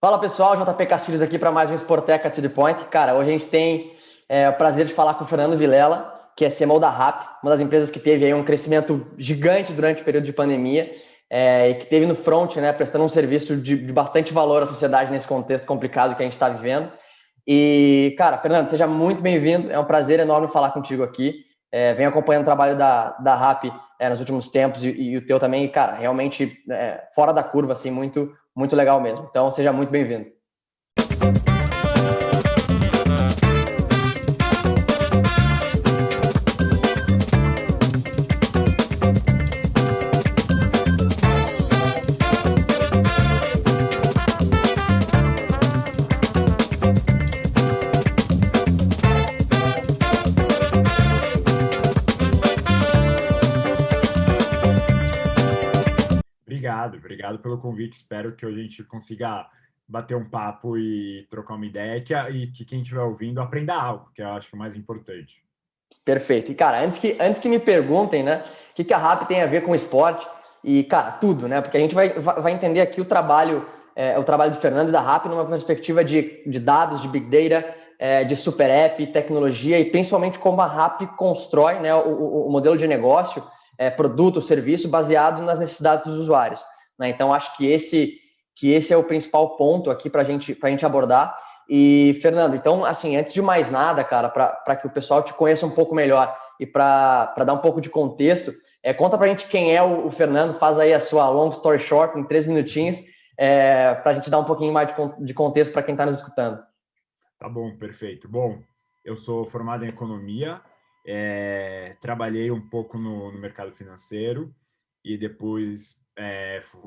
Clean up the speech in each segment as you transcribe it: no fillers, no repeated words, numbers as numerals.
Fala pessoal, JP Castilhos aqui para mais um Sporteca to the Point. Cara, hoje a gente tem o prazer de falar com o Fernando Vilela, que é CMO da Rappi, uma das empresas que teve aí um crescimento gigante durante o período de pandemia e que teve no front, né, prestando um serviço de bastante valor à sociedade nesse contexto complicado que a gente está vivendo. E, cara, Fernando, seja muito bem-vindo, é um prazer enorme falar contigo aqui. Venho acompanhando o trabalho da Rappi nos últimos tempos e o teu também, e, cara, realmente fora da curva, assim, muito legal mesmo. Então, seja muito bem-vindo. Obrigado pelo convite. Espero que a gente consiga bater um papo e trocar uma ideia e que quem estiver ouvindo aprenda algo, que eu acho que é o mais importante. Perfeito. E, cara, antes que me perguntem, né, o que a Rappi tem a ver com esporte, e, cara, tudo, né, porque a gente vai entender aqui o trabalho do Fernando e da Rappi numa perspectiva de dados, de Big Data, de super app, tecnologia e principalmente como a Rappi constrói, né, o modelo de negócio, produto, serviço baseado nas necessidades dos usuários. Né? Então, acho que esse é o principal ponto aqui para a gente abordar. E, Fernando, então, assim, antes de mais nada, cara, para que o pessoal te conheça um pouco melhor e para dar um pouco de contexto, conta para a gente quem é o Fernando, faz aí a sua long story short em 3 minutinhos, para a gente dar um pouquinho mais de contexto para quem está nos escutando. Tá bom, perfeito. Bom, eu sou formado em economia, trabalhei um pouco no mercado financeiro e depois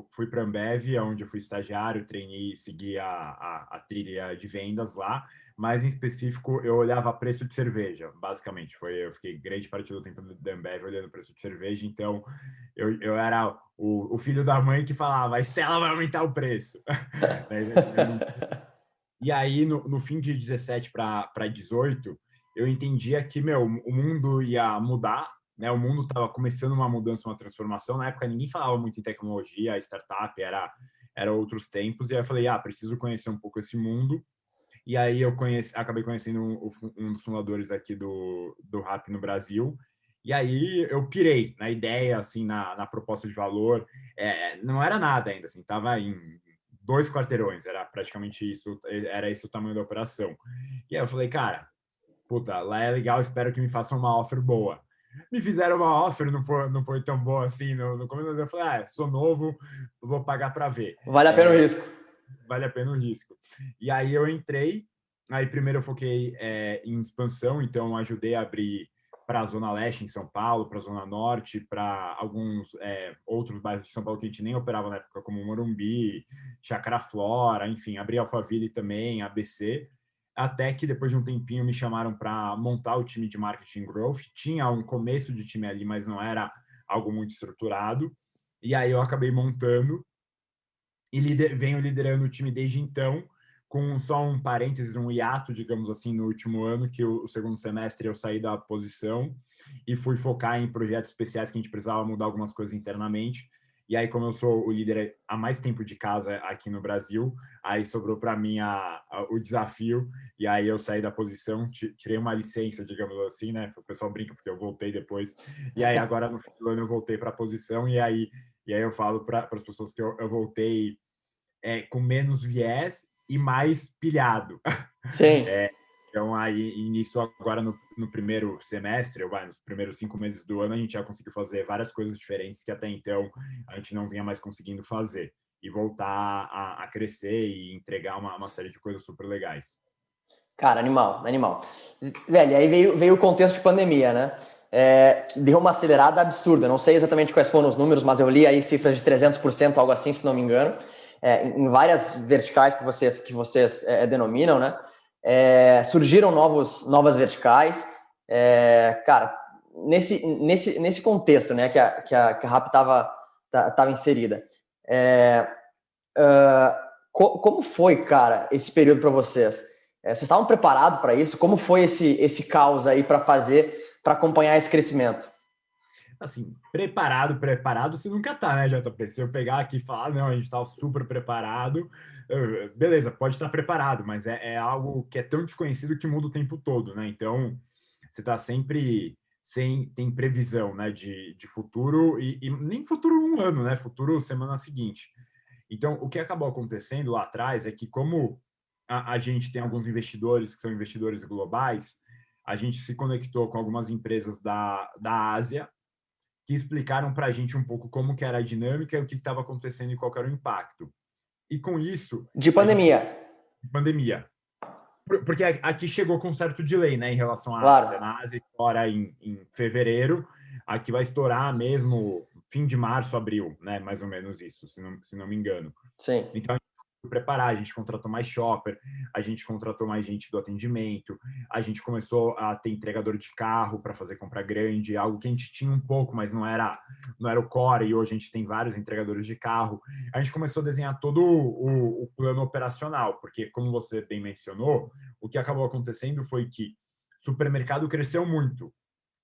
fui para a Ambev, onde eu fui estagiário, treinei, segui a trilha de vendas lá, mas em específico eu olhava preço de cerveja, basicamente. Eu fiquei grande parte do tempo da Ambev olhando preço de cerveja, então eu era o filho da mãe que falava, a Stella vai aumentar o preço. E aí, no fim de 17 para 18, eu entendia que, o mundo ia mudar, né? O mundo estava começando uma mudança, uma transformação. Na época, ninguém falava muito em tecnologia, startup, era outros tempos. E aí eu falei, preciso conhecer um pouco esse mundo. E aí eu acabei conhecendo um dos fundadores aqui do Rappi no Brasil. E aí eu pirei na ideia, assim, na proposta de valor. Não era nada ainda, assim, estava em 2 quarteirões, era praticamente isso, era esse o tamanho da operação. E aí eu falei, cara, puta, lá é legal, espero que me façam uma offer boa. Me fizeram uma offer, não foi tão boa assim no começo, mas eu falei, sou novo, vou pagar para ver. Vale a pena o risco. Vale a pena o risco. E aí eu entrei, aí primeiro eu foquei em expansão, então ajudei a abrir para a Zona Leste, em São Paulo, para a Zona Norte, para alguns outros bairros de São Paulo que a gente nem operava na época, como Morumbi, Chácara Flora, enfim, abri Alphaville também, ABC, até que depois de um tempinho me chamaram para montar o time de Marketing Growth. Tinha um começo de time ali, mas não era algo muito estruturado. E aí eu acabei montando e venho liderando o time desde então, com só um parênteses, um hiato, digamos assim, no último ano, que o segundo semestre eu saí da posição e fui focar em projetos especiais que a gente precisava mudar algumas coisas internamente. E aí, como eu sou o líder há mais tempo de casa aqui no Brasil, aí sobrou para mim o desafio, e aí eu saí da posição, tirei uma licença, digamos assim, né? O pessoal brinca porque eu voltei depois, e aí agora no fim do ano eu voltei para a posição, e aí eu falo para as pessoas que eu voltei com menos viés e mais pilhado. Sim. Então, aí, nisso agora no primeiro semestre, nos primeiros 5 meses do ano, a gente já conseguiu fazer várias coisas diferentes que até então a gente não vinha mais conseguindo fazer. E voltar a crescer e entregar uma série de coisas super legais. Cara, animal. Velho, aí veio o contexto de pandemia, né? Deu uma acelerada absurda. Não sei exatamente quais foram os números, mas eu li aí cifras de 300%, algo assim, se não me engano, em várias verticais que vocês denominam, né? Surgiram novas verticais. Cara, nesse contexto, né, que a Rappi estava inserida. Como foi, cara, esse período para vocês? Vocês estavam preparados para isso? Como foi esse caos aí para acompanhar esse crescimento? Assim, preparado, você nunca tá, né, JP? Se eu pegar aqui e falar, não, a gente tá super preparado, beleza, pode estar preparado, mas é algo que é tão desconhecido que muda o tempo todo, né? Então, você tá sempre tem previsão, né, de futuro, e nem futuro um ano, né? Futuro semana seguinte. Então, o que acabou acontecendo lá atrás é que, como a gente tem alguns investidores que são investidores globais, a gente se conectou com algumas empresas da Ásia que explicaram para a gente um pouco como que era a dinâmica e o que estava acontecendo e qual era o impacto. E com isso, De a gente pandemia, pandemia. Porque aqui chegou com um certo delay, né, em relação à Ásia. claro. Na Ásia estoura em fevereiro, aqui vai estourar mesmo fim de março, abril, né, mais ou menos isso, se não me engano. Sim. Então, preparar, a gente contratou mais shopper, a gente contratou mais gente do atendimento, a gente começou a ter entregador de carro para fazer compra grande, algo que a gente tinha um pouco, mas não era o core, e hoje a gente tem vários entregadores de carro. A gente começou a desenhar todo o plano operacional, porque, como você bem mencionou, o que acabou acontecendo foi que o supermercado cresceu muito,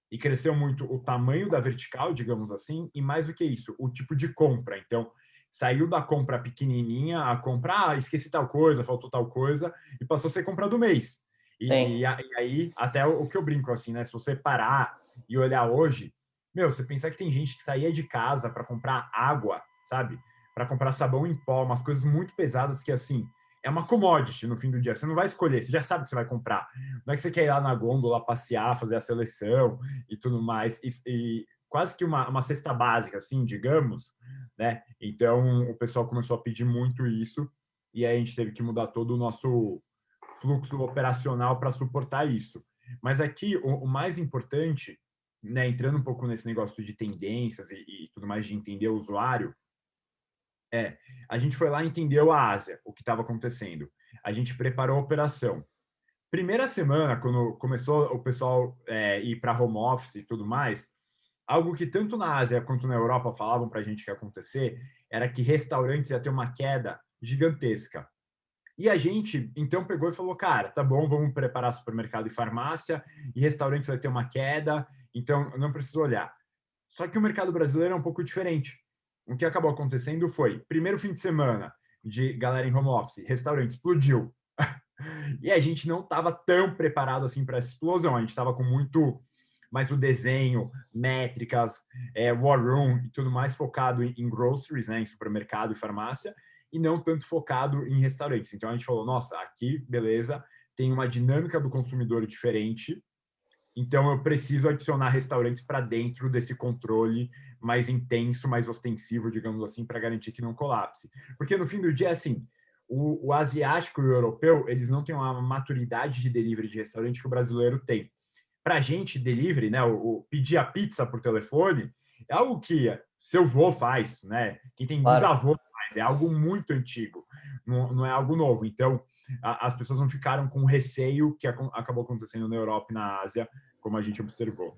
e cresceu muito o tamanho da vertical, digamos assim, e mais do que isso, o tipo de compra. Então, saiu da compra pequenininha a compra, esqueci tal coisa, faltou tal coisa, e passou a ser compra do mês. Sim. E aí, até o que eu brinco assim, né? Se você parar e olhar hoje, meu, você pensar que tem gente que saía de casa para comprar água, sabe? Para comprar sabão em pó, umas coisas muito pesadas que, assim, é uma commodity no fim do dia. Você não vai escolher, você já sabe o que você vai comprar. Não é que você quer ir lá na gôndola passear, fazer a seleção e tudo mais. E quase que uma cesta básica, assim, digamos, né? Então, o pessoal começou a pedir muito isso e aí a gente teve que mudar todo o nosso fluxo operacional para suportar isso. Mas aqui, o mais importante, né, entrando um pouco nesse negócio de tendências e tudo mais, de entender o usuário, a gente foi lá e entendeu a Ásia, o que estava acontecendo. A gente preparou a operação. Primeira semana, quando começou o pessoal ir para home office e tudo mais, algo que tanto na Ásia quanto na Europa falavam para a gente que ia acontecer era que restaurantes ia ter uma queda gigantesca. E a gente, então, pegou e falou, cara, tá bom, vamos preparar supermercado e farmácia, e restaurantes vai ter uma queda, então não precisa olhar. Só que o mercado brasileiro é um pouco diferente. O que acabou acontecendo foi, primeiro fim de semana de galera em home office, restaurante explodiu. E a gente não estava tão preparado assim para essa explosão. A gente estava com muito mais o desenho, métricas, war room e tudo mais focado em groceries, né, em supermercado e farmácia, e não tanto focado em restaurantes. Então a gente falou, nossa, aqui, beleza, tem uma dinâmica do consumidor diferente, então eu preciso adicionar restaurantes para dentro desse controle mais intenso, mais ostensivo, digamos assim, para garantir que não colapse. Porque no fim do dia, assim, o asiático e o europeu, eles não têm uma maturidade de delivery de restaurante que o brasileiro tem. Para a gente, delivery, né, o pedir a pizza por telefone, é algo que seu avô faz, né? Quem tem Claro. bisavô faz, é algo muito antigo, não é algo novo. Então, as pessoas não ficaram com receio que acabou acontecendo na Europa e na Ásia, como a gente observou.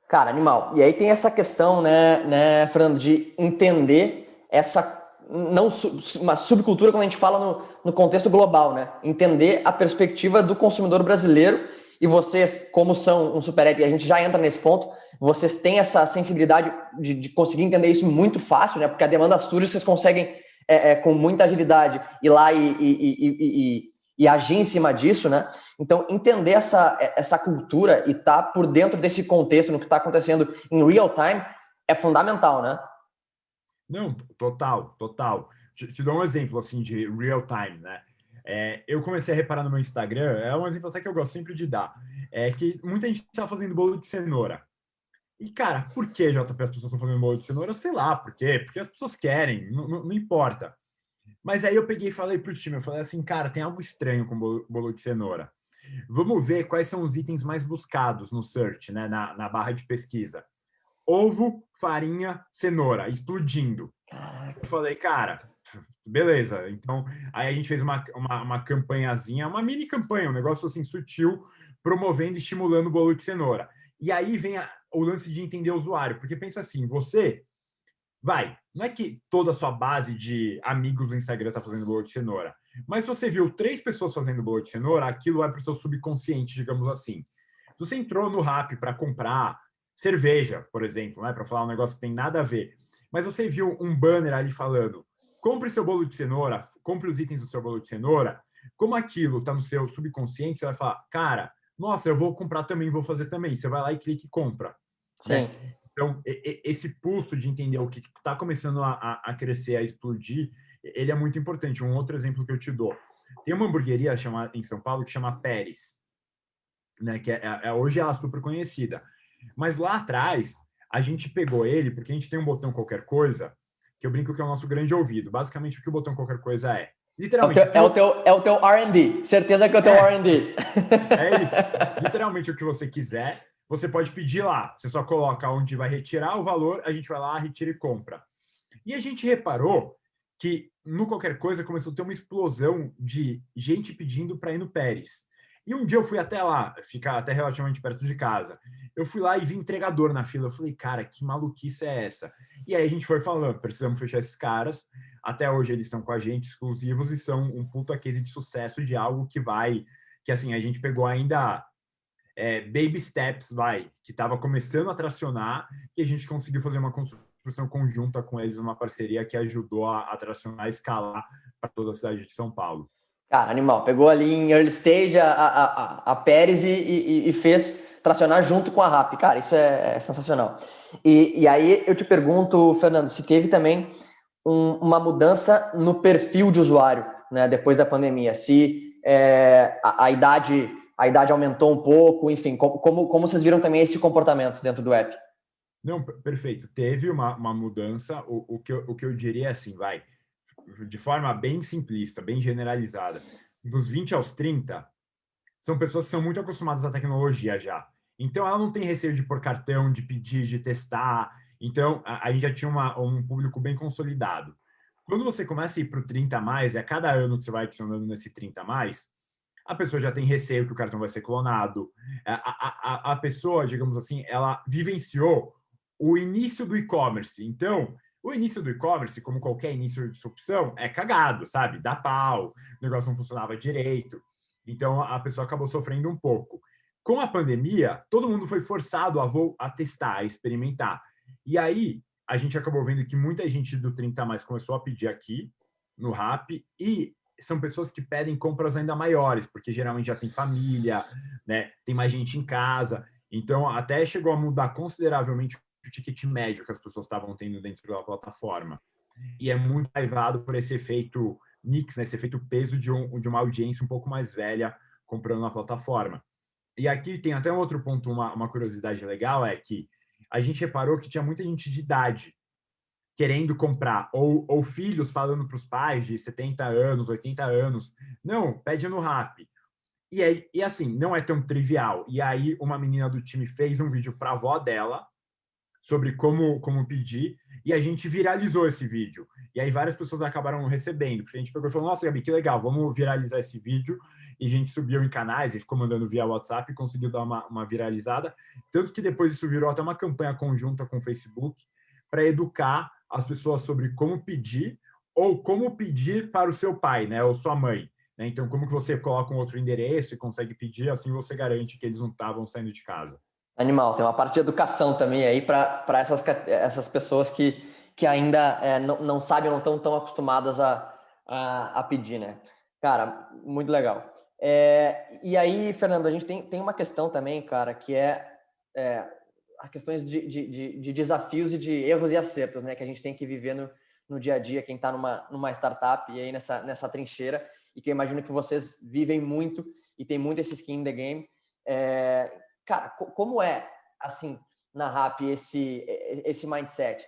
Cara, animal. E aí tem essa questão, né, Fernando, de entender essa não uma subcultura quando a gente fala no contexto global, né? Entender a perspectiva do consumidor brasileiro e vocês, como são um super app, a gente já entra nesse ponto, vocês têm essa sensibilidade de conseguir entender isso muito fácil, né? Porque a demanda surge, vocês conseguem com muita agilidade ir lá e agir em cima disso, né? Então, entender essa cultura e estar por dentro desse contexto, no que está acontecendo em real time, é fundamental, né? Não, total, total. Te dou um exemplo, assim, de real time, né? Eu comecei a reparar no meu Instagram, é um exemplo até que eu gosto sempre de dar, é que muita gente está fazendo bolo de cenoura. E, cara, por que, JP, as pessoas estão fazendo bolo de cenoura? Sei lá, por quê? Porque as pessoas querem, não importa. Mas aí eu peguei e falei pro time, eu falei assim, cara, tem algo estranho com bolo de cenoura. Vamos ver quais são os itens mais buscados no search, né, na barra de pesquisa. Ovo, farinha, cenoura, explodindo. Eu falei, cara, beleza. Então, aí a gente fez uma campanhazinha, uma mini campanha, um negócio assim sutil, promovendo e estimulando o bolo de cenoura. E aí vem o lance de entender o usuário, porque pensa assim, você não é que toda a sua base de amigos no Instagram está fazendo bolo de cenoura, mas se você viu 3 pessoas fazendo bolo de cenoura, aquilo vai para o seu subconsciente, digamos assim. Se você entrou no Rappi para comprar cerveja, por exemplo, né? Para falar um negócio que tem nada a ver. Mas você viu um banner ali falando: compre seu bolo de cenoura, compre os itens do seu bolo de cenoura. Como aquilo está no seu subconsciente, você vai falar, cara, nossa, eu vou comprar também, vou fazer também. Você vai lá e clica e compra, Sim. né? Então, esse pulso de entender o que está começando a crescer, a explodir, ele é muito importante. Um outro exemplo que eu te dou. Tem uma hamburgueria em São Paulo que chama Pérez, né? Que hoje ela é super conhecida. Mas lá atrás, a gente pegou ele, porque a gente tem um botão qualquer coisa, que eu brinco que é o nosso grande ouvido. Basicamente, o que o botão qualquer coisa é? Literalmente, É o teu R&D. Certeza que é o teu R&D. É isso. Literalmente o que você quiser, você pode pedir lá. Você só coloca onde vai retirar o valor, a gente vai lá, retira e compra. E a gente reparou que no qualquer coisa começou a ter uma explosão de gente pedindo para ir no Pérez. E um dia eu fui até lá, ficar até relativamente perto de casa. Eu fui lá e vi entregador na fila. Eu falei, cara, que maluquice é essa? E aí a gente foi falando, precisamos fechar esses caras. Até hoje eles estão com a gente, exclusivos, e são um puta case de sucesso de algo que assim, a gente pegou ainda baby steps, que estava começando a tracionar, e a gente conseguiu fazer uma construção conjunta com eles, uma parceria que ajudou a tracionar, a escalar para toda a cidade de São Paulo. Cara, animal. Pegou ali em early stage a Pérez e fez tracionar junto com a RAP. Cara, isso é sensacional. E aí eu te pergunto, Fernando, se teve também uma mudança no perfil de usuário, né, depois da pandemia. Se a idade aumentou um pouco, enfim, como vocês viram também esse comportamento dentro do app? Não, perfeito. Teve uma mudança. O que eu diria é assim, de forma bem simplista, bem generalizada. Dos 20 aos 30, são pessoas que são muito acostumadas à tecnologia já. Então, ela não tem receio de pôr cartão, de pedir, de testar. Então, a gente já tinha um público bem consolidado. Quando você começa a ir para o 30 a mais, a cada ano que você vai adicionando nesse 30 a mais, a pessoa já tem receio que o cartão vai ser clonado. A pessoa, digamos assim, ela vivenciou o início do e-commerce. Então, o início do e-commerce, como qualquer início de disrupção, é cagado, sabe? Dá pau, o negócio não funcionava direito. Então, a pessoa acabou sofrendo um pouco. Com a pandemia, todo mundo foi forçado a testar, a experimentar. E aí, a gente acabou vendo que muita gente do 30 a mais começou a pedir aqui, no Rappi, e são pessoas que pedem compras ainda maiores, porque geralmente já tem família, né? Tem mais gente em casa. Então, até chegou a mudar consideravelmente o ticket médio que as pessoas estavam tendo dentro da plataforma. E é muito levado por esse efeito mix, né? Esse efeito peso de uma audiência um pouco mais velha comprando na plataforma. E aqui tem até um outro ponto, uma curiosidade legal, é que a gente reparou que tinha muita gente de idade querendo comprar, ou filhos falando para os pais de 70 anos, 80 anos, não, pede no Rappi. E assim, não é tão trivial. E aí uma menina do time fez um vídeo para a avó dela sobre como pedir, e a gente viralizou esse vídeo. E aí várias pessoas acabaram recebendo, porque a gente pegou e falou, nossa, Gabi, que legal, vamos viralizar esse vídeo. E a gente subiu em canais e ficou mandando via WhatsApp e conseguiu dar uma viralizada. Tanto que depois isso virou até uma campanha conjunta com o Facebook para educar as pessoas sobre como pedir ou como pedir para o seu pai, né, ou sua mãe. Né? Então, como que você coloca um outro endereço e consegue pedir, assim você garante que eles não estavam saindo de casa. Animal, tem uma parte de educação também aí para essas pessoas que ainda não sabem, não estão tão acostumadas a pedir, né? Cara, muito legal. E aí, Fernando, a gente tem uma questão também, cara, que as questões de desafios e de erros e acertos, né? Que a gente tem que viver no dia a dia, quem está numa startup e aí nessa trincheira, e que eu imagino que vocês vivem muito e tem muito esse skin in the game. Cara, como é, assim, na RAP esse mindset?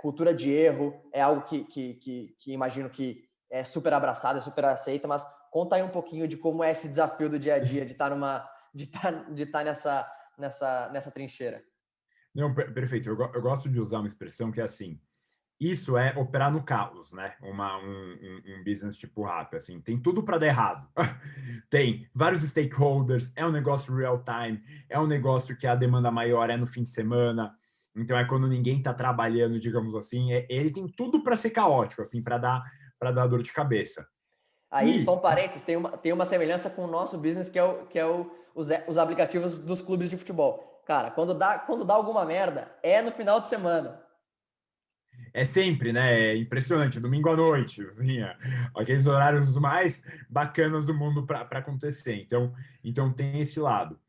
Cultura de erro é algo que imagino que é super abraçado, é super aceita, mas conta aí um pouquinho de como é esse desafio do dia a dia, de estar nessa trincheira. Não, perfeito. Eu gosto de usar uma expressão que é assim, isso é operar no caos, né? Um business tipo Rappi, assim, tem tudo para dar errado. Tem vários stakeholders, é um negócio real time, é um negócio que a demanda maior é no fim de semana, então é quando ninguém está trabalhando, digamos assim, ele tem tudo para ser caótico, assim, para dar dor de cabeça. Aí, só um parênteses, tem uma semelhança com o nosso business, que é os aplicativos dos clubes de futebol. cara, quando dá alguma merda, é no final de semana. É sempre, né? É impressionante, domingo à noite, vinha aqueles horários mais bacanas do mundo para acontecer. Então tem esse lado.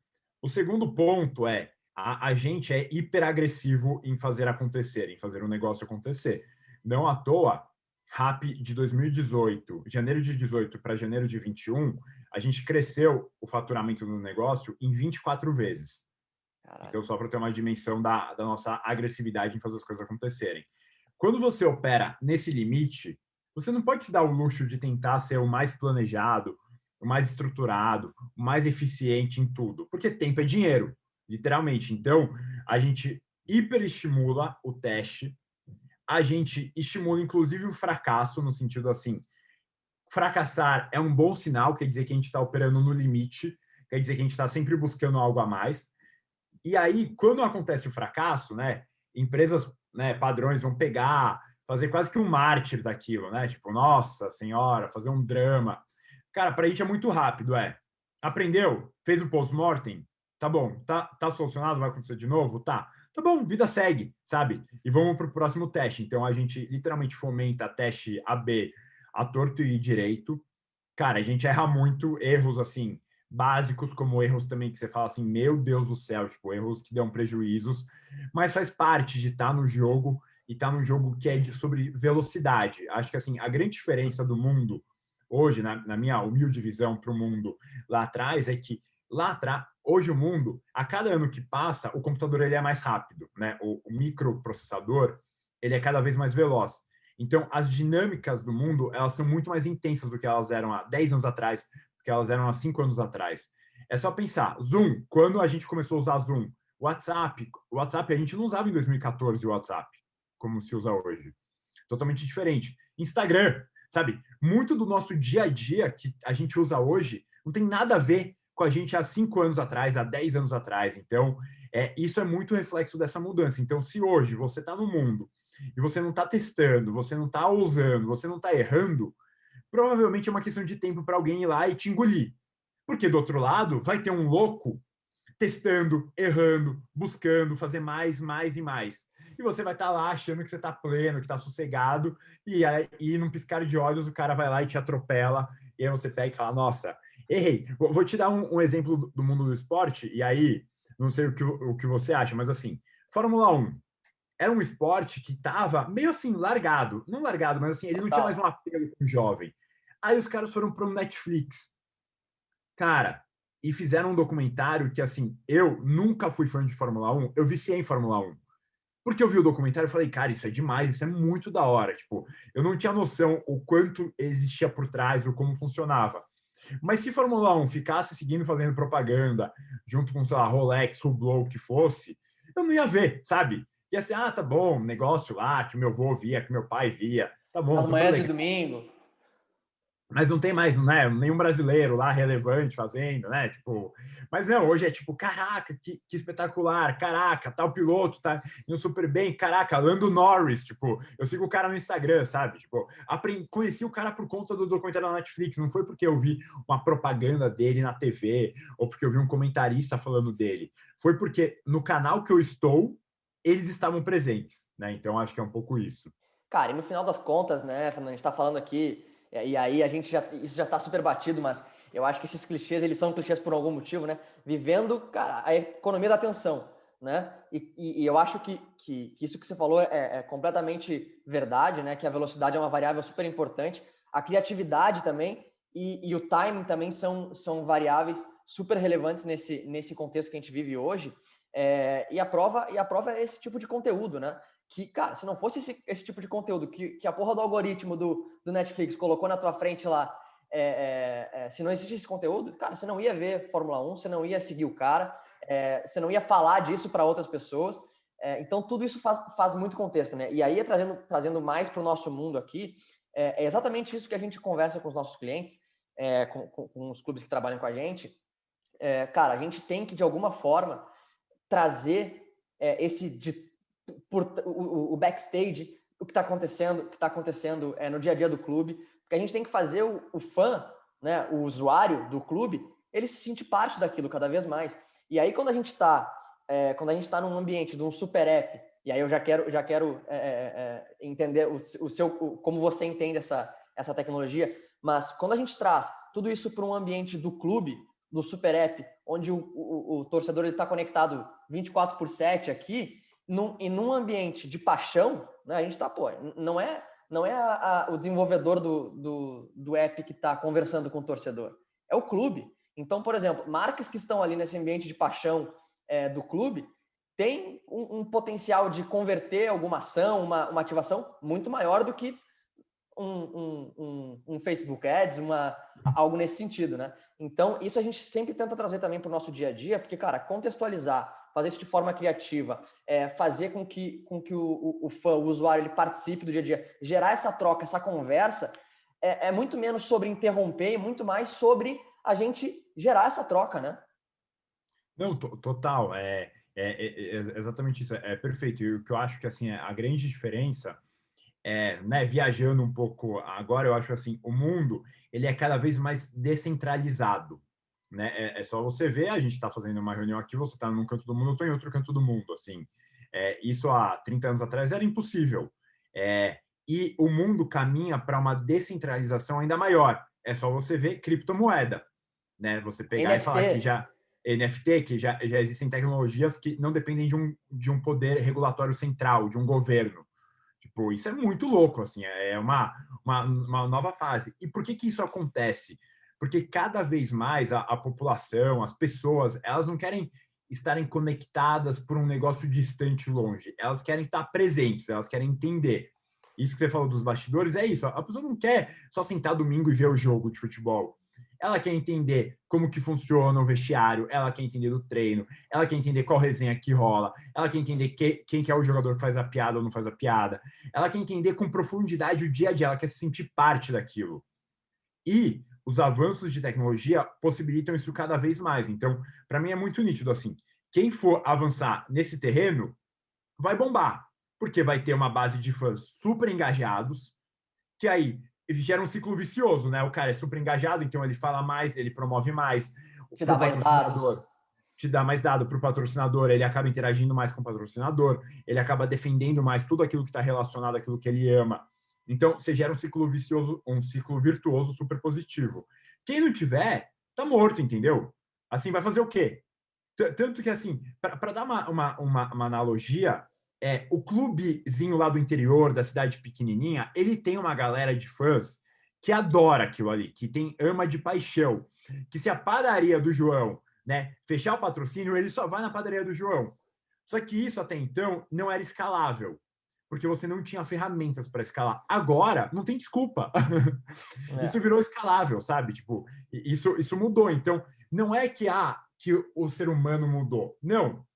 O segundo ponto é a gente é hiperagressivo em fazer acontecer, em fazer um negócio acontecer. Não à toa, RAP de 2018, janeiro de 18 para janeiro de 21, a gente cresceu o faturamento do negócio em 24 vezes. Caralho. Então, só para ter uma dimensão da nossa agressividade em fazer as coisas acontecerem. Quando você opera nesse limite, você não pode se dar o luxo de tentar ser o mais planejado, o mais estruturado, o mais eficiente em tudo, porque tempo é dinheiro, literalmente. Então, a gente hiperestimula o teste, a gente estimula inclusive o fracasso, no sentido assim, fracassar é um bom sinal, quer dizer que a gente está operando no limite, quer dizer que a gente está sempre buscando algo a mais. E aí, quando acontece o fracasso, né, empresas, né, padrões vão pegar, fazer quase que um mártir daquilo, né? Tipo, nossa senhora, fazer um drama. Cara, para a gente é muito rápido, aprendeu, fez o post-mortem, tá bom, tá solucionado, vai acontecer de novo? Tá bom, vida segue, sabe? E vamos para o próximo teste. Então, a gente literalmente fomenta teste AB a torto e direito. Cara, a gente erra muito, erros assim, básicos, como erros também que você fala assim, meu Deus do céu, tipo, erros que dão prejuízos, mas faz parte de estar no jogo e estar num jogo que é sobre velocidade. Acho que assim, a grande diferença do mundo hoje, na minha humilde visão para o mundo lá atrás, é que lá atrás, hoje o mundo, a cada ano que passa, o computador ele é mais rápido, né? O microprocessador, ele é cada vez mais veloz. Então, as dinâmicas do mundo, elas são muito mais intensas do que elas eram há 10 anos atrás, do que elas eram há 5 anos atrás. É só pensar, Zoom, quando a gente começou a usar Zoom, WhatsApp a gente não usava em 2014 o WhatsApp, como se usa hoje. Totalmente diferente. Instagram, sabe? Muito do nosso dia a dia que a gente usa hoje não tem nada a ver com a gente há 5 anos atrás, há 10 anos atrás. Então, isso é muito reflexo dessa mudança. Então, se hoje você está no mundo e você não está testando, você não está ousando, você não está errando, provavelmente é uma questão de tempo para alguém ir lá e te engolir. Porque do outro lado, vai ter um louco testando, errando, buscando fazer mais, mais e mais. E você vai estar lá achando que você está pleno, que está sossegado, e num piscar de olhos o cara vai lá e te atropela, e aí você pega e fala, nossa, errei. Vou te dar um exemplo do mundo do esporte, e aí, não sei o que você acha, mas assim, Fórmula 1 era um esporte que estava meio assim, largado. Não largado, mas assim, ele não tinha mais um apelo com o jovem. Aí os caras foram para o Netflix. Cara, e fizeram um documentário que, assim, eu nunca fui fã de Fórmula 1, eu viciei em Fórmula 1. Porque eu vi o documentário e falei, cara, isso é demais, isso é muito da hora. Tipo, eu não tinha noção o quanto existia por trás, ou como funcionava. Mas se Fórmula 1 ficasse seguindo fazendo propaganda, junto com, sei lá, Rolex, Hublot, o que fosse, eu não ia ver, sabe? Ia ser, tá bom, negócio lá, que meu avô via, que meu pai via, tá bom, Nas super manhãs de legal. domingo. Mas não tem mais, né, nenhum brasileiro lá relevante fazendo, né? Tipo, mas não, hoje é tipo, caraca, que espetacular, caraca, tal piloto tá indo super bem, caraca, Lando Norris, tipo, eu sigo o cara no Instagram, sabe? Tipo, conheci o cara por conta do documentário da Netflix, não foi porque eu vi uma propaganda dele na TV ou porque eu vi um comentarista falando dele, foi porque no canal que eu estou, eles estavam presentes, né? Então acho que é um pouco isso. Cara, e no final das contas, né, Fernando, a gente tá falando aqui, e aí isso já tá super batido, mas eu acho que esses clichês, eles são clichês por algum motivo, né? Vivendo, cara, a economia da atenção, né? E eu acho que isso que você falou é completamente verdade, né? Que a velocidade é uma variável super importante, a criatividade também e o timing também são variáveis super relevantes nesse contexto que a gente vive hoje. E a prova é esse tipo de conteúdo, né? Que, cara, se não fosse esse tipo de conteúdo que a porra do algoritmo do Netflix colocou na tua frente lá, se não existisse esse conteúdo, cara, você não ia ver Fórmula 1, você não ia seguir o cara, você não ia falar disso para outras pessoas. Então, tudo isso faz muito contexto, né? E aí, trazendo mais para o nosso mundo aqui, é exatamente isso que a gente conversa com os nossos clientes, com os clubes que trabalham com a gente. Cara, a gente tem que, de alguma forma, trazer o backstage, o que está acontecendo no dia a dia do clube, porque a gente tem que fazer o fã, né, o usuário do clube, ele se sentir parte daquilo cada vez mais. E aí, quando a gente está quando a gente está num ambiente de um super app, e aí eu já quero entender como você entende essa tecnologia, mas quando a gente traz tudo isso para um ambiente do clube, do super app, onde o torcedor está conectado 24/7 aqui, e num ambiente de paixão, né, a gente está, não é o desenvolvedor do app que está conversando com o torcedor, é o clube. Então, por exemplo, marcas que estão ali nesse ambiente de paixão do clube tem um potencial de converter alguma ação, uma ativação muito maior do que um Facebook Ads, algo nesse sentido, né? Então, isso a gente sempre tenta trazer também para o nosso dia a dia, porque, cara, contextualizar, fazer isso de forma criativa, fazer com que o fã, o usuário, ele participe do dia a dia, gerar essa troca, essa conversa, é muito menos sobre interromper e muito mais sobre a gente gerar essa troca, né? Não, total, exatamente isso, é perfeito. E o que eu acho que, assim, a grande diferença né, viajando um pouco agora, eu acho assim, o mundo, ele é cada vez mais descentralizado, né? É só você ver, a gente está fazendo uma reunião aqui, você está num canto do mundo, eu estou em outro canto do mundo, assim. Isso há 30 anos atrás era impossível. E o mundo caminha para uma descentralização ainda maior. É só você ver criptomoeda, né? Você pegar NFT. e falar que já NFT, que já existem tecnologias que não dependem de um poder regulatório central, de um governo. Tipo, isso é muito louco, assim, é uma nova fase. E por que isso acontece? Porque cada vez mais a população, as pessoas, elas não querem estarem conectadas por um negócio distante, longe. Elas querem estar presentes, elas querem entender. Isso que você falou dos bastidores é isso. A pessoa não quer só sentar domingo e ver o jogo de futebol. Ela quer entender como que funciona o vestiário, ela quer entender do treino, ela quer entender qual resenha que rola, ela quer entender quem que é o jogador que faz a piada ou não faz a piada, ela quer entender com profundidade o dia a dia, ela quer se sentir parte daquilo. E os avanços de tecnologia possibilitam isso cada vez mais. Então, para mim é muito nítido assim, quem for avançar nesse terreno vai bombar, porque vai ter uma base de fãs super engajados, que aí gera um ciclo vicioso, né? O cara é super engajado, então ele fala mais, ele promove mais. Te Para dá o mais dados. patrocinador, te dá mais dado. Para o patrocinador, ele acaba interagindo mais com o patrocinador, ele acaba defendendo mais tudo aquilo que está relacionado àquilo que ele ama. Então, você gera um ciclo vicioso, um ciclo virtuoso super positivo. Quem não tiver, tá morto, entendeu? Assim, vai fazer o quê? Tanto que, assim, para dar uma analogia, o clubezinho lá do interior, da cidade pequenininha, ele tem uma galera de fãs que adora aquilo ali, que ama de paixão, que se a padaria do João, né, fechar o patrocínio, ele só vai na padaria do João. Só que isso, até então, não era escalável, porque você não tinha ferramentas para escalar. Agora, não tem desculpa. Isso virou escalável, sabe? Tipo, isso mudou. Então, não é que o ser humano mudou. Não.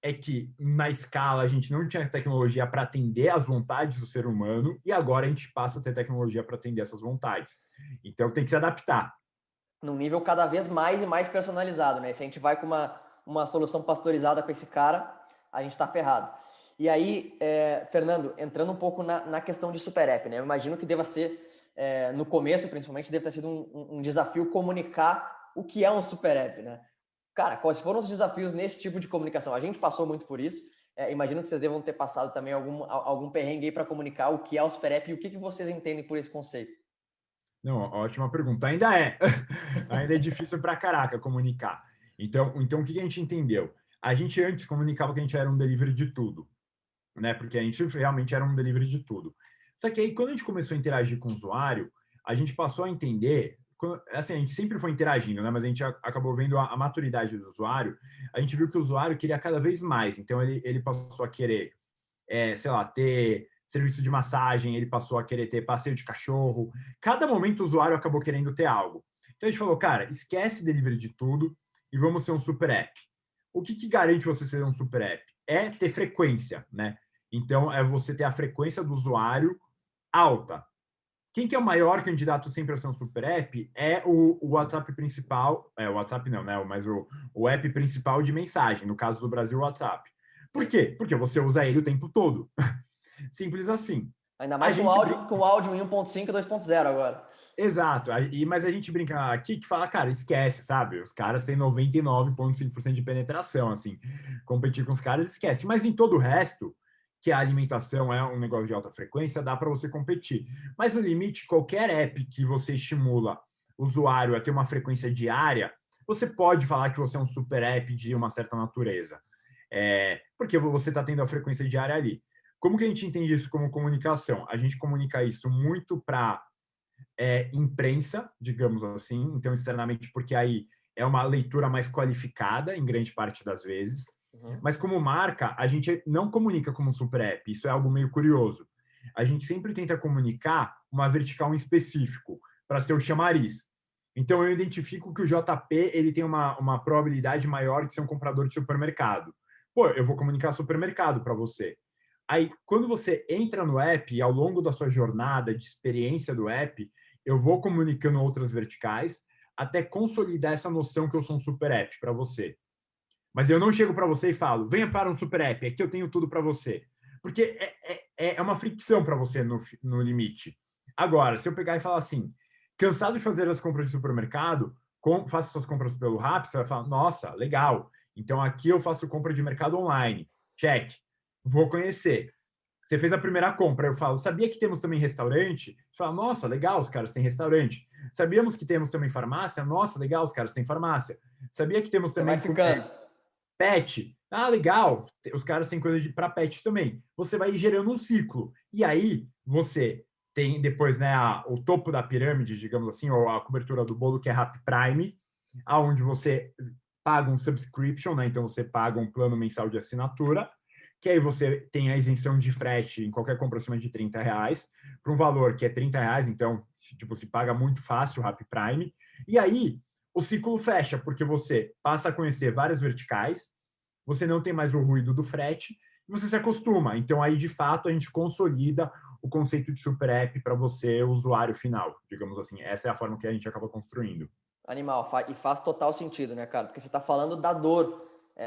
É que na escala a gente não tinha tecnologia para atender às vontades do ser humano e agora a gente passa a ter tecnologia para atender essas vontades. Então tem que se adaptar. Num nível cada vez mais e mais personalizado, né? Se a gente vai com uma solução pastorizada com esse cara, a gente está ferrado. E aí, Fernando, entrando um pouco na questão de super app, né? Eu imagino que deva ser, no começo principalmente, deve ter sido um desafio comunicar o que é um super app, né? Cara, quais foram os desafios nesse tipo de comunicação? A gente passou muito por isso. Imagino que vocês devam ter passado também algum perrengue aí para comunicar o que é o super app e o que vocês entendem por esse conceito. Não, ótima pergunta. Ainda é. Ainda é difícil pra caraca comunicar. Então o que a gente entendeu? A gente antes comunicava que a gente era um delivery de tudo, né? Porque a gente realmente era um delivery de tudo. Só que aí, quando a gente começou a interagir com o usuário, a gente passou a entender, assim, a gente sempre foi interagindo, né? Mas a gente acabou vendo a maturidade do usuário. A gente viu que o usuário queria cada vez mais. Então, ele passou a querer, sei lá, ter serviço de massagem, ele passou a querer ter passeio de cachorro. Cada momento o usuário acabou querendo ter algo. Então, a gente falou, cara, esquece delivery de tudo e vamos ser um super app. O que garante você ser um super app? É ter frequência, né? Então, é você ter a frequência do usuário alta. Quem que é o maior candidato sempre a ser um super app é o WhatsApp principal, o WhatsApp não, né? Mas o app principal de mensagem, no caso do Brasil, o WhatsApp. Por quê? Porque você usa ele o tempo todo. Simples assim. Ainda mais com áudio em 1.5 e 2.0 agora. Exato. Mas a gente brinca aqui que fala, cara, esquece, sabe? Os caras têm 99,5% de penetração, assim. Competir com os caras, esquece. Mas em todo o resto, que a alimentação é um negócio de alta frequência, dá para você competir. Mas no limite, qualquer app que você estimula o usuário a ter uma frequência diária, você pode falar que você é um super app de uma certa natureza. Porque você está tendo a frequência diária ali. Como que a gente entende isso como comunicação? A gente comunica isso muito para imprensa, digamos assim, então externamente, porque aí é uma leitura mais qualificada, em grande parte das vezes. Uhum. Mas como marca, a gente não comunica como um super app, isso é algo meio curioso. A gente sempre tenta comunicar uma vertical em específico, para ser o chamariz. Então, eu identifico que o JP ele tem uma probabilidade maior de ser um comprador de supermercado. Pô, eu vou comunicar supermercado para você. Aí, quando você entra no app e ao longo da sua jornada de experiência do app, eu vou comunicando outras verticais até consolidar essa noção que eu sou um super app para você. Mas eu não chego para você e falo, venha para um super app, aqui eu tenho tudo para você. Porque é uma fricção para você no limite. Agora, se eu pegar e falar assim, cansado de fazer as compras de supermercado, faça suas compras pelo Rappi, você vai falar, nossa, legal. Então aqui eu faço compra de mercado online. Check. Vou conhecer. Você fez a primeira compra, eu falo, sabia que temos também restaurante? Você fala, nossa, legal, os caras têm restaurante. Sabíamos que temos também farmácia? Nossa, legal, os caras têm farmácia. Sabia que temos Você vai também ficando. pet? Ah, legal, os caras têm coisa para pet também. Você vai gerando um ciclo. E aí você tem depois, né, o topo da pirâmide, digamos assim, ou a cobertura do bolo, que é Rappi Prime, aonde você paga um subscription, né? Então você paga um plano mensal de assinatura, que aí você tem a isenção de frete em qualquer compra acima de R$ 30, para um valor que é R$ 30, então tipo, se paga muito fácil o Rappi Prime. E aí o ciclo fecha, porque você passa a conhecer várias verticais, você não tem mais o ruído do frete, e você se acostuma. Então aí, de fato, a gente consolida o conceito de super app para você, o usuário final, digamos assim. Essa é a forma que a gente acaba construindo. Animal, e faz total sentido, né, cara? Porque você está falando da dor,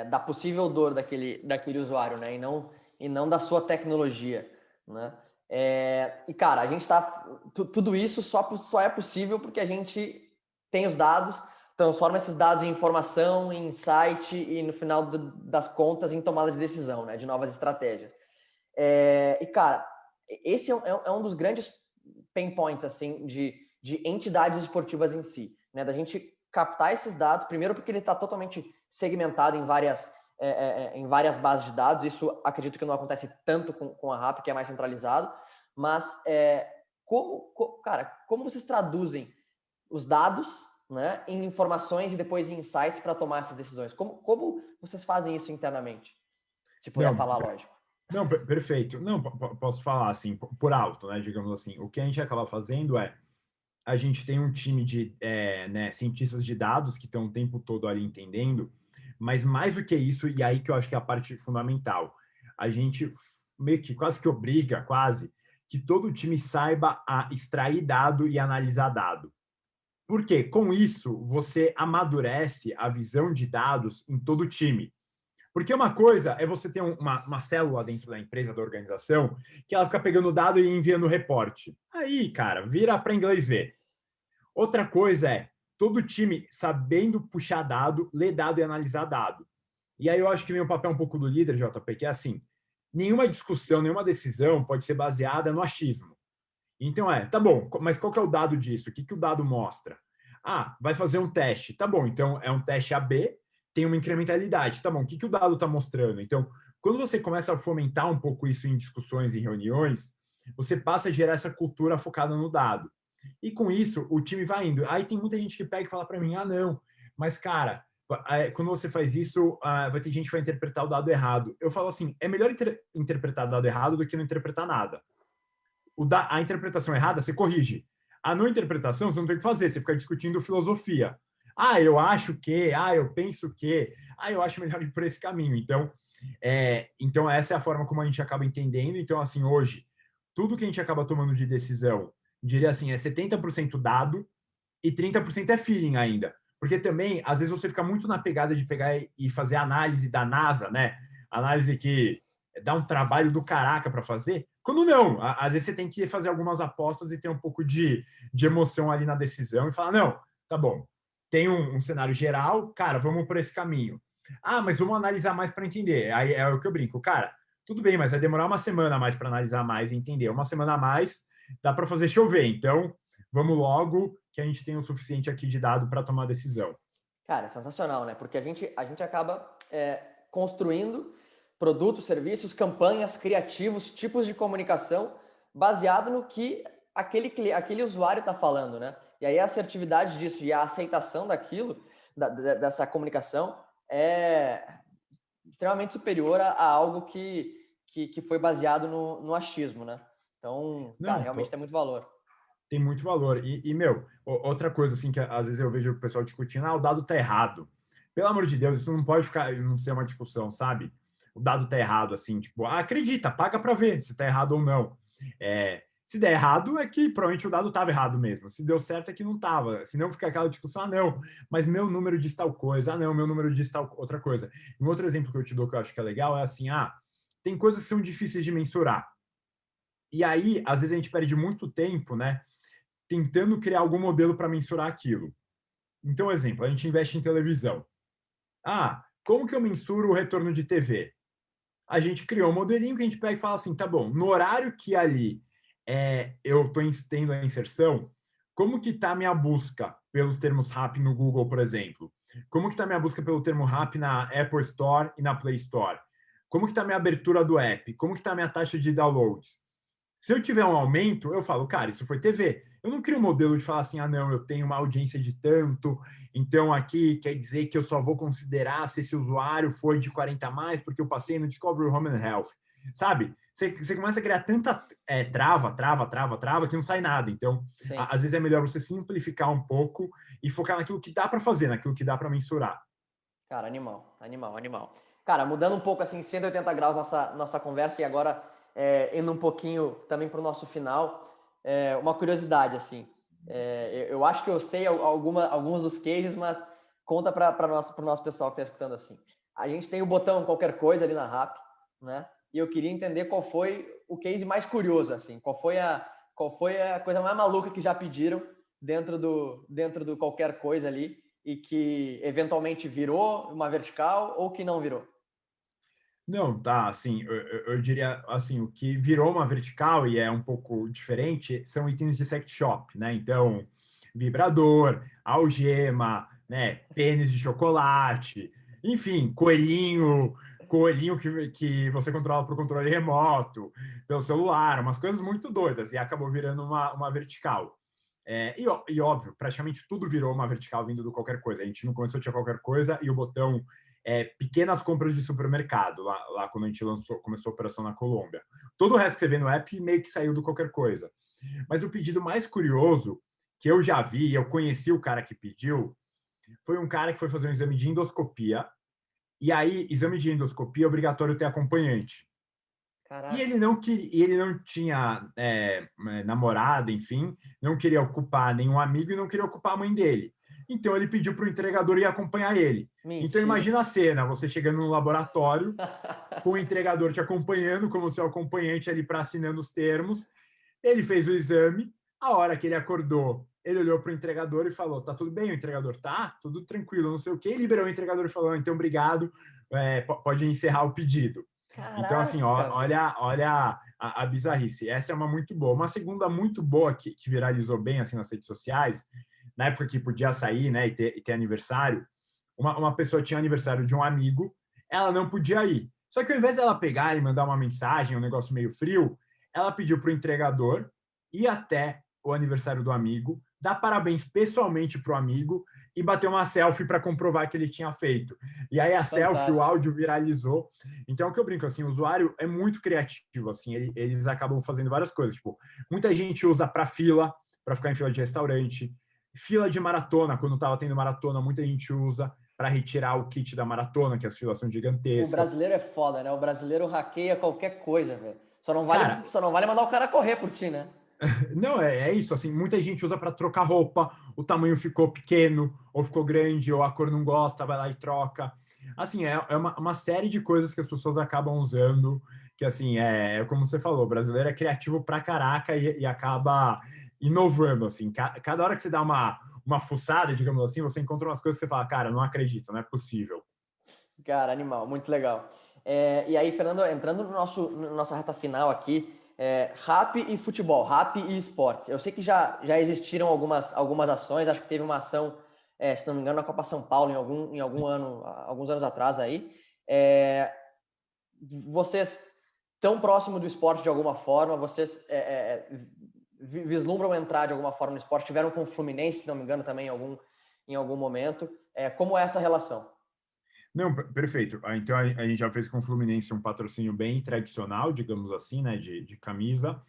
da possível dor daquele usuário, né? E não da sua tecnologia, né? E, cara, a gente está... Tudo isso só é possível porque a gente tem os dados, transforma esses dados em informação, em insight e, no final das contas, em tomada de decisão, né? De novas estratégias. E, cara, esse é um dos grandes pain points, assim, de entidades esportivas em si, né? Da gente captar esses dados, primeiro porque ele está totalmente segmentado em várias bases de dados. Isso acredito que não acontece tanto com a Rappi, que é mais centralizado, mas como vocês traduzem os dados, né, em informações e depois em insights para tomar essas decisões? Como vocês fazem isso internamente? Se puder Não, falar, lógico. não, perfeito. Não, posso falar assim, por alto, né? Digamos assim. O que a gente acaba fazendo a gente tem um time de né, cientistas de dados que estão o tempo todo ali entendendo, mas mais do que isso, e aí que eu acho que é a parte fundamental, a gente meio que quase que obriga, que todo o time saiba extrair dado e analisar dado. Porque com isso você amadurece a visão de dados em todo o time. Porque uma coisa é você ter uma célula dentro da empresa, da organização, que ela fica pegando dado e enviando reporte. Aí, cara, vira para inglês ver. Outra coisa é todo time sabendo puxar dado, ler dado e analisar dado. E aí eu acho que vem o papel um pouco do líder, JP, que é assim, nenhuma discussão, nenhuma decisão pode ser baseada no achismo. Então tá bom, mas qual que é o dado disso? O que o dado mostra? Ah, vai fazer um teste. Tá bom, então é um teste AB, tem uma incrementalidade. Tá bom, o que o dado está mostrando? Então, quando você começa a fomentar um pouco isso em discussões e reuniões, você passa a gerar essa cultura focada no dado. E com isso, o time vai indo. Aí tem muita gente que pega e fala para mim, não, mas cara, quando você faz isso, vai ter gente que vai interpretar o dado errado. Eu falo assim, é melhor interpretar o dado errado do que não interpretar nada. A interpretação errada, você corrige. A não interpretação, você não tem o que fazer, você fica discutindo filosofia. Eu acho que, eu penso que, eu acho melhor ir por esse caminho. Então essa é a forma como a gente acaba entendendo. Então, assim, hoje, tudo que a gente acaba tomando de decisão, diria assim, é 70% dado e 30% é feeling ainda. Porque também, às vezes, você fica muito na pegada de pegar e fazer análise da NASA, né? Análise que dá um trabalho do caraca para fazer, Quando não, às vezes você tem que fazer algumas apostas e ter um pouco de emoção ali na decisão e falar, não, tá bom, tem um cenário geral, cara, vamos por esse caminho. Ah, mas vamos analisar mais para entender. Aí é o que eu brinco, cara, tudo bem, mas vai demorar uma semana a mais para analisar mais e entender. Uma semana a mais dá para fazer chover, então vamos logo que a gente tem o suficiente aqui de dado para tomar decisão. Cara, é sensacional, né? Porque a gente acaba construindo produtos, serviços, campanhas, criativos, tipos de comunicação baseado no que aquele usuário está falando, né? E aí a assertividade disso e a aceitação daquilo, dessa comunicação, é extremamente superior a algo que foi baseado no achismo, né? Então, cara, Não, realmente tem muito valor. tem muito valor. Meu, outra coisa assim que às vezes eu vejo o pessoal discutindo, o dado tá errado. Pelo amor de Deus, isso não pode ficar, não ser uma discussão, sabe? O dado tá errado, assim, tipo, acredita, paga para ver se tá errado ou não. Se der errado, é que provavelmente o dado estava errado mesmo. Se deu certo, é que não estava. Se não, fica aquela discussão, não, mas meu número diz tal coisa, não, meu número diz tal outra coisa. Um outro exemplo que eu te dou que eu acho que é legal é assim, tem coisas que são difíceis de mensurar. E aí, às vezes a gente perde muito tempo, né, tentando criar algum modelo para mensurar aquilo. Então, exemplo, a gente investe em televisão. Como que eu mensuro o retorno de TV? A gente criou um modelinho que a gente pega e fala assim, tá bom, no horário que ali eu estou tendo a inserção, como que está a minha busca pelos termos RAP no Google, por exemplo? Como que está a minha busca pelo termo RAP na Apple Store e na Play Store? Como que está a minha abertura do app? Como que está a minha taxa de downloads? Se eu tiver um aumento, eu falo, cara, isso foi TV. Eu não crio um modelo de falar assim, não, eu tenho uma audiência de tanto, então aqui quer dizer que eu só vou considerar se esse usuário foi de 40 a mais, porque eu passei no Discovery Home and Health. Sabe? Você começa a criar tanta trava, que não sai nada. Então, às vezes é melhor você simplificar um pouco e focar naquilo que dá para fazer, naquilo que dá para mensurar. Cara, animal. Cara, mudando um pouco assim, 180 graus nossa conversa e agora indo um pouquinho também para o nosso final, uma curiosidade assim. Eu acho que eu sei alguns dos cases, mas conta para o nosso pessoal que está escutando assim. A gente tem o botão qualquer coisa ali na RAP, né? E eu queria entender qual foi o case mais curioso, assim, qual foi a coisa mais maluca que já pediram dentro do qualquer coisa ali e que eventualmente virou uma vertical ou que não virou? Não, tá, assim, eu diria, assim, o que virou uma vertical e é um pouco diferente são itens de sex shop, né? Então, vibrador, algema, né, pênis de chocolate, enfim, coelhinho que você controla por controle remoto, pelo celular, umas coisas muito doidas, e acabou virando uma vertical. E óbvio, praticamente tudo virou uma vertical vindo do qualquer coisa. A gente não começou a tinha qualquer coisa e o botão pequenas compras de supermercado, lá quando a gente começou a operação na Colômbia. Todo o resto que você vê no app meio que saiu do qualquer coisa. Mas o pedido mais curioso que eu já vi, eu conheci o cara que pediu, foi um cara que foi fazer um exame de endoscopia, e aí, exame de endoscopia é obrigatório ter acompanhante. E Caraca. ele não tinha namorada, enfim, não queria ocupar nenhum amigo e não queria ocupar a mãe dele. Então ele pediu para o entregador ir acompanhar ele. Então Mentira. imagina a cena, você chegando no laboratório, com o entregador te acompanhando, como seu acompanhante ali para assinando os termos. Ele fez o exame, a hora que ele acordou, ele olhou para o entregador e falou: tá tudo bem? O entregador tá? Tudo tranquilo, não sei o quê. E liberou o entregador e falou: então obrigado, pode encerrar o pedido. Então, assim, Caraca, velho. olha a bizarrice. Essa é uma muito boa. Uma segunda muito boa que viralizou bem assim nas redes sociais, na época que podia sair, né, e ter aniversário, uma pessoa tinha aniversário de um amigo, ela não podia ir. Só que ao invés dela pegar e mandar uma mensagem, um negócio meio frio, ela pediu para o entregador ir até o aniversário do amigo, dar parabéns pessoalmente para o amigo e bater uma selfie para comprovar que ele tinha feito. E aí a selfie, o Fantástico. áudio viralizou. Então, é o que eu brinco, assim, o usuário é muito criativo, assim, eles acabam fazendo várias coisas. Tipo, muita gente usa para fila, para ficar em fila de restaurante, fila de maratona, quando estava tendo maratona, muita gente usa para retirar o kit da maratona, que as filas são O gigantescas. brasileiro é foda, né? O brasileiro hackeia qualquer coisa, velho. Cara, Só não vale mandar o cara correr por ti, né? não, é isso, assim, muita gente usa para trocar roupa, o tamanho ficou pequeno, ou ficou grande, ou a cor não gosta, vai lá e troca. Assim, é uma série de coisas que as pessoas acabam usando, que assim, é como você falou, o brasileiro é criativo pra caraca e acaba inovando, assim. Cada hora que você dá uma fuçada, digamos assim, você encontra umas coisas que você fala, cara, não acredito, não é possível. Cara, animal, muito legal. E aí, Fernando, entrando no nossa reta final aqui, rap e futebol, rap e esportes. Eu sei que já existiram algumas ações, acho que teve uma ação, se não me engano, na Copa São Paulo em algum ano, alguns anos atrás aí. Vocês tão próximo do esporte de alguma forma, vocês vislumbram entrar de alguma forma no esporte, tiveram com o Fluminense, se não me engano, também em algum momento. Como é essa relação? Não, perfeito. Então, a gente já fez com o Fluminense um patrocínio bem tradicional, digamos assim, né, de camisa.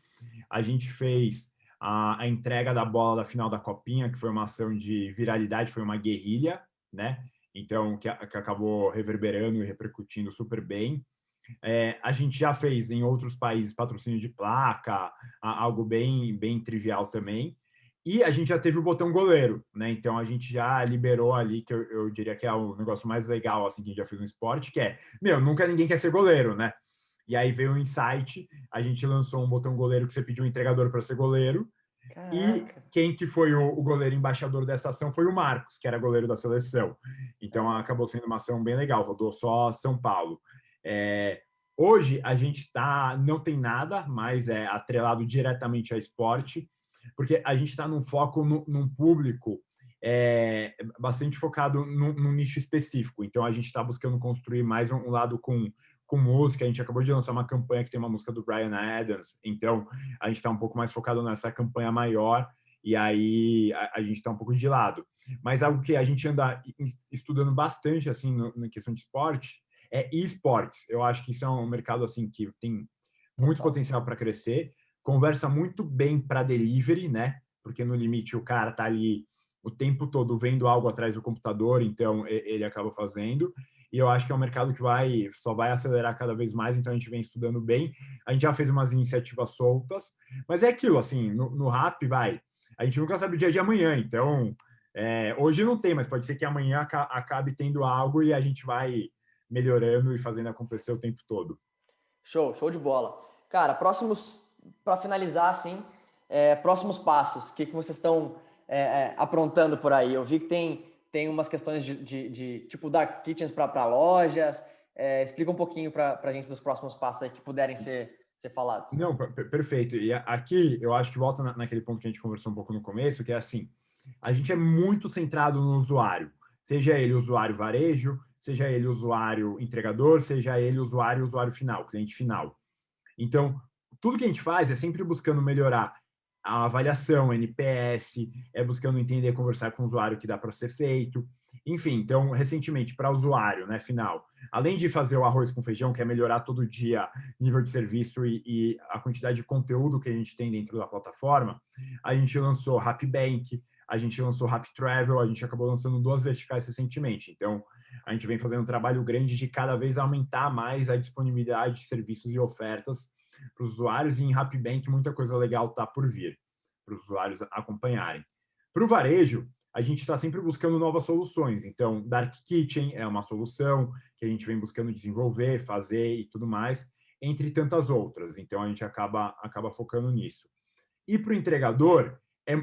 A gente fez a entrega da bola da final da Copinha, que foi uma ação de viralidade, foi uma guerrilha, né? Então, que acabou reverberando e repercutindo super bem. A gente já fez em outros países patrocínio de placa, algo bem trivial também. E a gente já teve o botão goleiro, né? Então a gente já liberou ali, que eu diria que é o negócio mais legal assim, que a gente já fez no esporte, que é, nunca ninguém quer ser goleiro, né? E aí veio um insight, a gente lançou um botão goleiro que você pediu um entregador para ser goleiro. E Caraca. quem que foi o goleiro embaixador dessa ação foi o Marcos, que era goleiro da seleção. Então acabou sendo uma ação bem legal, rodou só São Paulo. Hoje a gente não tem nada mais atrelado diretamente a esporte, porque a gente está num foco num público bastante focado num nicho específico. Então a gente está buscando construir mais um lado com música. A gente acabou de lançar uma campanha que tem uma música do Bryan Adams, então a gente está um pouco mais focado nessa campanha maior, e aí a gente está um pouco de lado. Mas algo que a gente anda estudando bastante assim na questão de esporte é esportes. Eu acho que isso é um mercado assim que tem muito Total. potencial para crescer, conversa muito bem para delivery, né? Porque no limite o cara tá ali o tempo todo vendo algo atrás do computador, então ele acaba fazendo. E eu acho que é um mercado que só vai acelerar cada vez mais, então a gente vem estudando bem. A gente já fez umas iniciativas soltas, mas é aquilo, assim, no rap a gente nunca sabe o dia de amanhã, então hoje não tem, mas pode ser que amanhã acabe tendo algo e a gente vai melhorando e fazendo acontecer o tempo todo. Show de bola. Cara, para finalizar, assim, próximos passos, o que vocês estão aprontando por aí? Eu vi que tem umas questões de tipo dark kitchens para lojas. Explica um pouquinho para a gente dos próximos passos aí que puderem ser falados. Não, perfeito. E aqui eu acho que volta naquele ponto que a gente conversou um pouco no começo, que é assim, a gente é muito centrado no usuário, seja ele usuário varejo, seja ele usuário entregador, seja ele usuário final, cliente final. Então, tudo que a gente faz é sempre buscando melhorar a avaliação, NPS, buscando entender, conversar com o usuário o que dá para ser feito. Enfim, então, recentemente, para usuário final, além de fazer o arroz com feijão, que é melhorar todo dia nível de serviço e a quantidade de conteúdo que a gente tem dentro da plataforma, a gente lançou RapBank, a gente lançou RapTravel, a gente acabou lançando 2 verticais recentemente. Então, a gente vem fazendo um trabalho grande de cada vez aumentar mais a disponibilidade de serviços e ofertas para os usuários, e em RapBank muita coisa legal está por vir, para os usuários acompanharem. Para o varejo, a gente está sempre buscando novas soluções. Então, Dark Kitchen é uma solução que a gente vem buscando desenvolver, fazer e tudo mais, entre tantas outras. Então, a gente acaba focando nisso. E para o entregador,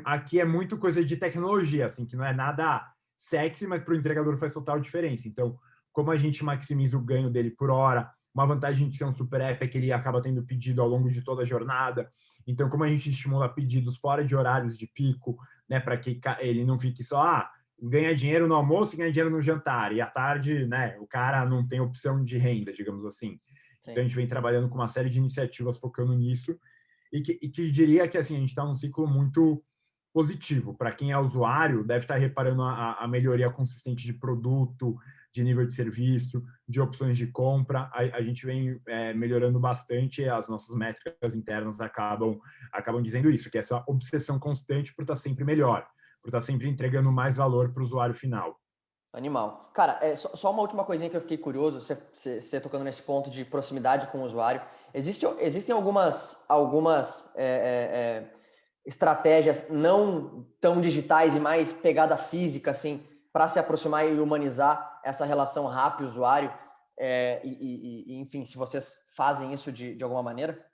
aqui é muito coisa de tecnologia, assim, que não é nada sexy, mas para o entregador faz total diferença. Então, como a gente maximiza o ganho dele por hora, uma vantagem de ser um super app é que ele acaba tendo pedido ao longo de toda a jornada. Então, como a gente estimula pedidos fora de horários de pico, né, para que ele não fique só ganha dinheiro no almoço e ganha dinheiro no jantar, e à tarde, né, o cara não tem opção de renda, digamos assim. Sim. Então, a gente vem trabalhando com uma série de iniciativas focando nisso, e que diria que assim, a gente está num ciclo muito positivo. Para quem é usuário, deve estar reparando a melhoria consistente de produto, de nível de serviço, de opções de compra. A gente vem melhorando bastante, e as nossas métricas internas acabam dizendo isso, que é essa obsessão constante por estar sempre melhor, por estar sempre entregando mais valor para o usuário final. Animal. Cara, só uma última coisinha que eu fiquei curioso, você tocando nesse ponto de proximidade com o usuário. Existem algumas estratégias não tão digitais e mais pegada física, assim, para se aproximar e humanizar essa relação rápida usuário. enfim, se vocês fazem isso de alguma maneira?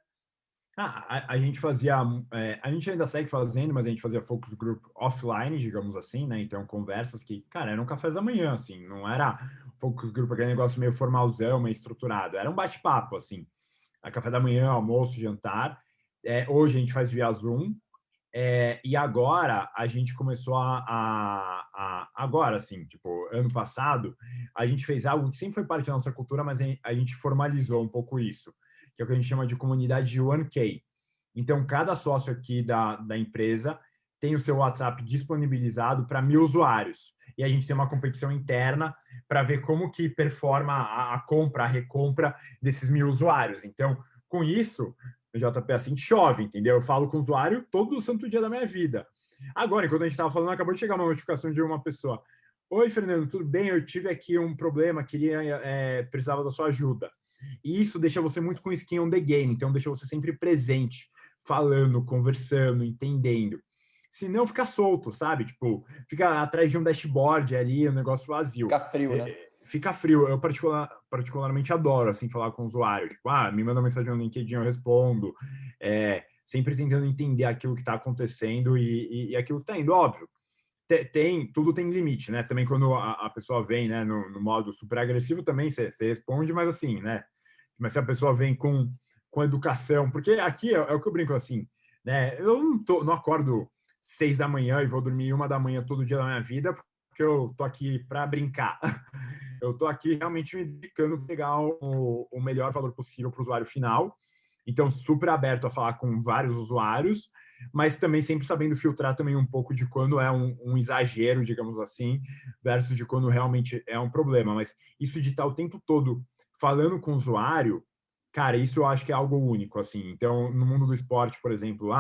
A gente fazia, a gente ainda segue fazendo, mas a gente fazia focus group offline, digamos assim, né? Então, conversas que, cara, eram cafés da manhã, assim, não era focus group, aquele negócio meio formalzão, meio estruturado, era um bate-papo, assim, a café da manhã, almoço, jantar. Hoje a gente faz via Zoom, e agora a gente começou agora, assim, tipo, ano passado, a gente fez algo que sempre foi parte da nossa cultura, mas a gente formalizou um pouco isso, que é o que a gente chama de comunidade de 1K. Então, cada sócio aqui da empresa tem o seu WhatsApp disponibilizado para 1.000 usuários. E a gente tem uma competição interna para ver como que performa a compra, a recompra desses 1.000 usuários. Então, com isso, no JP assim chove, entendeu? Eu falo com o usuário todo o santo dia da minha vida. Agora, enquanto a gente estava falando, acabou de chegar uma notificação de uma pessoa. Oi, Fernando, tudo bem? Eu tive aqui um problema, precisava da sua ajuda. E isso deixa você muito com skin on the game, então deixa você sempre presente, falando, conversando, entendendo. Se não, fica solto, sabe? Tipo, fica atrás de um dashboard ali, um negócio vazio. Fica frio, né? Fica frio. Eu particularmente adoro, assim, falar com o usuário. Tipo, me manda mensagem no LinkedIn, eu respondo. Sempre tentando entender aquilo que está acontecendo e aquilo que está indo. Óbvio, tudo tem limite, né? Também quando a pessoa vem, né, no modo super agressivo, também você responde, mas assim, né? Mas se a pessoa vem com educação, porque aqui é o que eu brinco assim, né? Eu não acordo 6 da manhã e vou dormir 1 da manhã todo dia da minha vida, porque eu tô aqui para brincar. Eu tô aqui realmente me dedicando a pegar o melhor valor possível para o usuário final. Então, super aberto a falar com vários usuários, mas também sempre sabendo filtrar também um pouco de quando é um exagero, digamos assim, versus de quando realmente é um problema. Mas isso de estar o tempo todo falando com o usuário, cara, isso eu acho que é algo único, assim. Então, no mundo do esporte, por exemplo,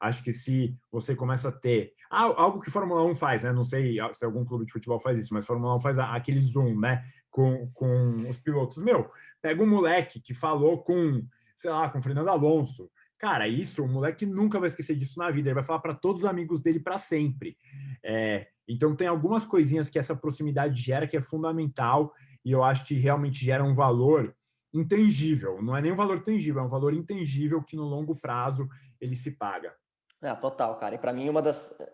acho que se você começa a ter algo que Fórmula 1 faz, né? Não sei se algum clube de futebol faz isso, mas Fórmula 1 faz aquele zoom, né? Com os pilotos. Pega um moleque que falou sei lá, com Fernando Alonso. Cara, o moleque nunca vai esquecer disso na vida. Ele vai falar para todos os amigos dele para sempre. Então, tem algumas coisinhas que essa proximidade gera que é fundamental e eu acho que realmente gera um valor intangível. Não é nem um valor tangível, é um valor intangível que no longo prazo ele se paga. Total, cara. E para mim,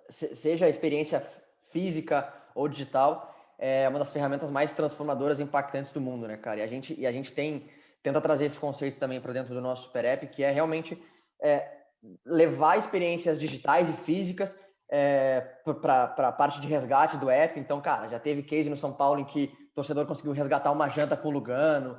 seja a experiência física ou digital, é uma das ferramentas mais transformadoras e impactantes do mundo, né, cara? E a gente tenta trazer esse conceito também para dentro do nosso Super App, que é realmente levar experiências digitais e físicas para a parte de resgate do app. Então, cara, já teve case no São Paulo em que o torcedor conseguiu resgatar uma janta com o Lugano,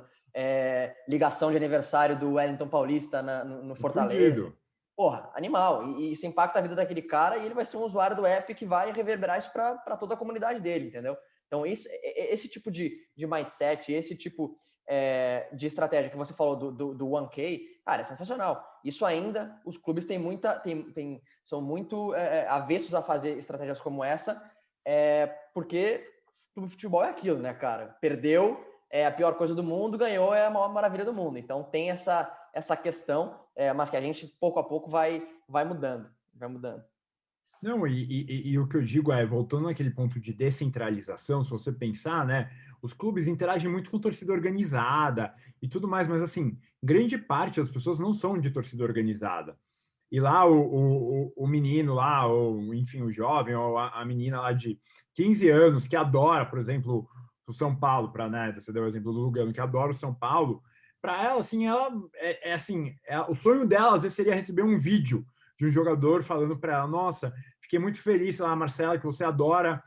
ligação de aniversário do Wellington Paulista no Fortaleza. Fudido. Porra, animal. E isso impacta a vida daquele cara e ele vai ser um usuário do app que vai reverberar isso para toda a comunidade dele, entendeu? Então, esse tipo de mindset, esse tipo de estratégia que você falou do 1K, cara, é sensacional. Isso ainda, os clubes são muito avessos a fazer estratégias como essa, porque o futebol é aquilo, né, cara? Perdeu, é a pior coisa do mundo, ganhou, é a maior maravilha do mundo. Então, tem essa questão, mas que a gente, pouco a pouco, vai mudando. Vai mudando. Não, e o que eu digo voltando naquele ponto de descentralização, se você pensar, né, os clubes interagem muito com torcida organizada e tudo mais, mas assim, grande parte das pessoas não são de torcida organizada. E lá o menino lá, ou enfim, o jovem, ou a menina lá de 15 anos que adora, por exemplo, o São Paulo, para, né, você deu o exemplo do Lugano, que adora o São Paulo, para ela, assim, o sonho dela, às vezes, seria receber um vídeo de um jogador falando para ela, nossa, fiquei muito feliz lá, Marcela, que você adora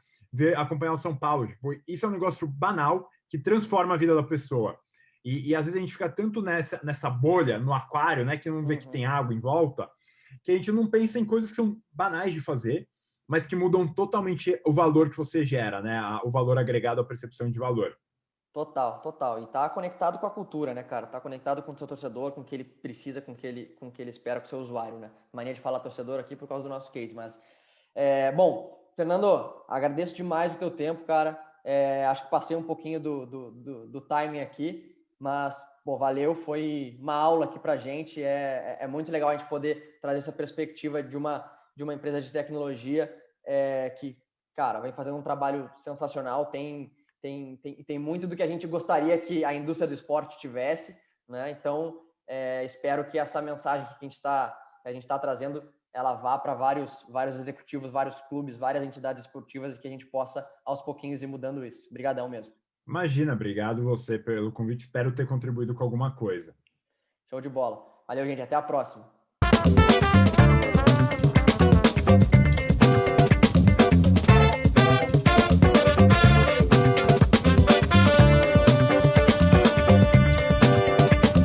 acompanhar o São Paulo. Tipo, isso é um negócio banal que transforma a vida da pessoa. E às vezes a gente fica tanto nessa bolha, no aquário, né, que não vê que tem água em volta, que a gente não pensa em coisas que são banais de fazer, mas que mudam totalmente o valor que você gera, né? O valor agregado à percepção de valor. Total, total. E tá conectado com a cultura, né, cara? Tá conectado com o seu torcedor, com o que ele precisa, com o que ele espera, com o seu usuário, né? Mania de falar torcedor aqui por causa do nosso case, mas... bom, Fernando, agradeço demais o teu tempo, cara. Acho que passei um pouquinho do timing aqui, mas, pô, valeu, foi uma aula aqui pra gente. É muito legal a gente poder trazer essa perspectiva de uma empresa de tecnologia que, cara, vem fazendo um trabalho sensacional, tem tem muito do que a gente gostaria que a indústria do esporte tivesse, né? Então, espero que essa mensagem que a gente está trazendo, ela vá para vários executivos, vários clubes, várias entidades esportivas, e que a gente possa, aos pouquinhos, ir mudando isso. Obrigadão mesmo. Imagina, obrigado você pelo convite. Espero ter contribuído com alguma coisa. Show de bola. Valeu, gente. Até a próxima.